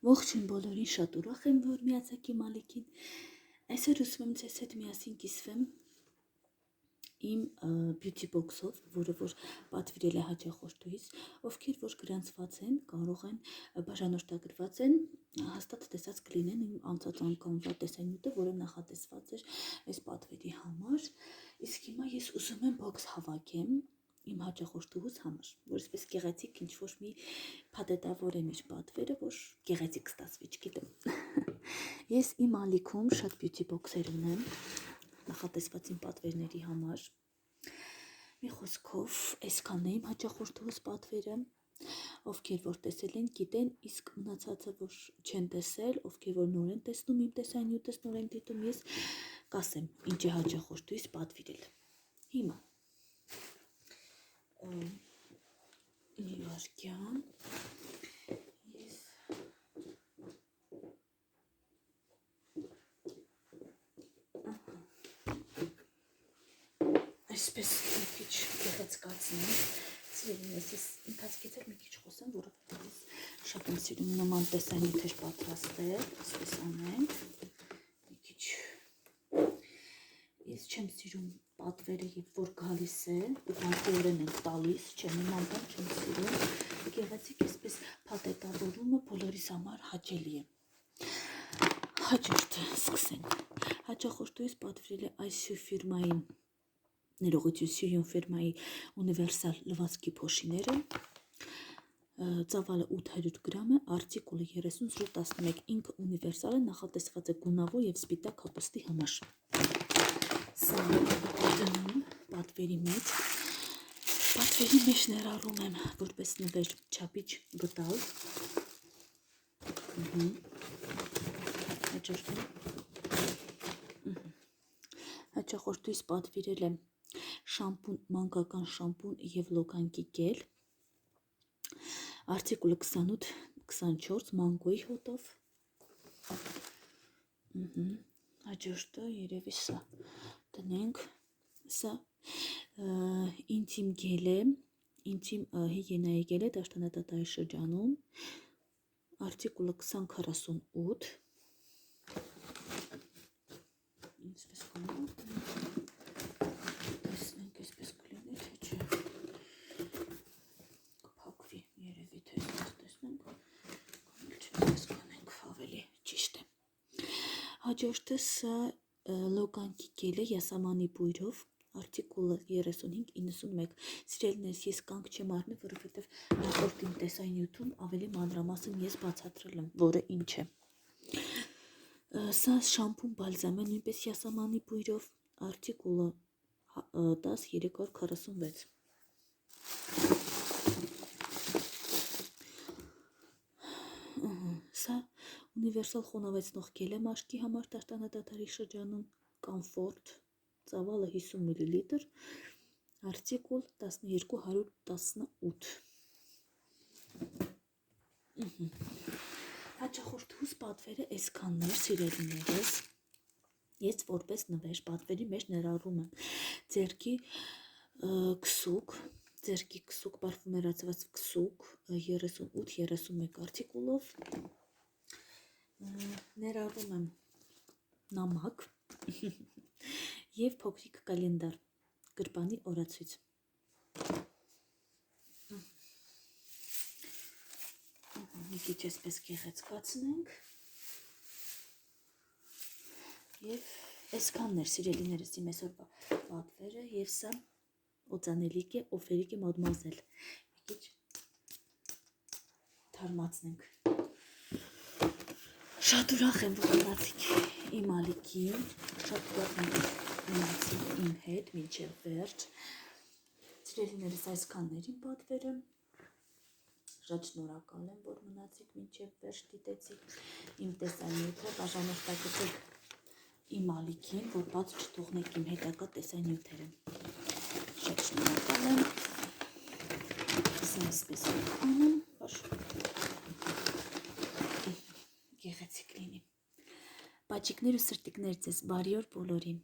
Ողջույն բոլորին, շատ ուրախ եմ, որ միացաք իմ ալիքին։ Այսօր ուզում եմ ձեզ հետ միասին կիսվեմ իմ beauty box-ով, որը որ պատվիրել է հաճախորդուհիս, ովքեր որ գրանցված են, կարող են բաժանորդագրված են, հաստատ տեսած կլինեն իմ անցած անգամվա տեսանյութը, որը նախատեսված էր այս պատվերի համար։ Իսկ հիմա ես ուզում եմ box հավաքեմ իմ հաճախորդուհուս համար, որ այսպես գեղեցիկ ինչ-որ մի փաթեթավորեմ իր պատվերը, որ գեղեցիկ ստացվի, չգիտեմ։ Ես իմ ալիքում շատ beauty box-եր ունեմ, նախատեսված իմ պատվերների համար։ Մի խոսքով, այսքանն է իմ հաճախորդուհուս պատվերը, ովքեր որ տեսել են, գիտեն, իսկ մնացածը որ չեն տեսել, ովքեր որ նոր են տեսնում իմ տեսանյութս, նոր են դիտում, ես կասեմ, ինչ է հաճախորդուհիս պատվիրել։ Հիմա Նիվարկյան ես այսպես մի քիչ գեղեցկացնեմ, սիրելիներս, ես ընթացքից էլ մի քիչ խոսեմ, որովհետև ես շատ եմ սիրում նման տեսանյութեր պատրաստել, այսպես անենք, մի քիչ ես չեմ սիրում պատվերը, որ գալիս է, ուղղակիորեն են տալիս, չեմ նման բան չեմ սիրում, գեղեցիկ այսպես փաթեթավորումը բոլորիս համար հաճելի է։ Հաջորդը սկսենք։ Հաճախորդուհիս պատվիրել է ISU ֆիրմայի, ներողություն, Sirion ֆիրմայի ունիվերսալ լվացքի փոշիները, ծավալը 800 գրամ է, արտիկուլը 30/11, ինքը ունիվերսալ է, նախատեսված է գունավոր և սպիտակ հագուստի համար։ Սա դնում պատվերի մեջ ներառում եմ որպես նվեր չափիչ գտալ։ Հաճախորդուհիս պատվիրել է շամպուն, մանկական շամպուն և լոկանքի գել, արտիկուլը 28-24 մանգոյի հոտով։ Հաջորդը երևի սա դնենք, սա ինտիմ գել է, ինտիմ հիգիենայի գել է դաշտանատատարի շրջանում, արտիկուլը 2048, ինչպես կանում, տեսնենք այսպես կլինի, թե չէ, կպակվի երևի, թե տեսնենք, ինչպես կանենք, ավելի ճիշտ է։ Հաջորդը սա լոկանքի գել է յասամանի բույրով, արտիկուլը 3591, սիրելիներս, ես կանգ չեմ առնի, որովհետև նախորդ իմ տեսանյութում ավելի մանրամասն ես բացատրել եմ, որը ինչ է։ Սա շամպուն բալզամ է, նույնպես յասամանի բույրով, արտիկուլը 10346։ Սա ունիվերսալ խոնավեցնող գել է մաշկի համար դաշտանատատարի շրջանում, կոմֆորտ, ծավալը 50 մլ, արտիկուլ 1218։ Հաճախորդուհուս պատվերը այսքանն էր, սիրելիներս, ես որպես նվեր պատվերի մեջ ներառում եմ ձեռքի քսուկ, պարֆումերացված քսուկ 38-31 արտիկուլով, ներառում եմ նամակ և փոքրիկ կալենդար, գրպանի օրացույց։ Մի քիչ այսպես գեղեցկացնենք և այսքանն էր, սիրելիներս, իմ այսօրվա պատվերը, և սա օծանելիք է, օֆերիկ է մադմուազել, մի քիչ թարմացնենք։ Շատ ուրախ եմ, որ մնացիք իմ ալիքին, շատ ուրախ եմ, որ մնացիք իմ հետ մինչև վերջ։ Սիրելիներս, այսքանն էր իմ պատվերը, շատ շնորհակալ եմ, որ մնացիք մինչև վերջ, դիտեցիք իմ տեսանյութը, բաժանորդագրվեք իմ ալիքին, որ բաց չթողնեք իմ հետագա տեսանյութերը։ Շատ շնորհակալ եմ, սա այսպես անում, որ գեղեցիկ լինի։ Բաճիկներ ու սրտիկներ ձեզ, բարի օր բոլորին։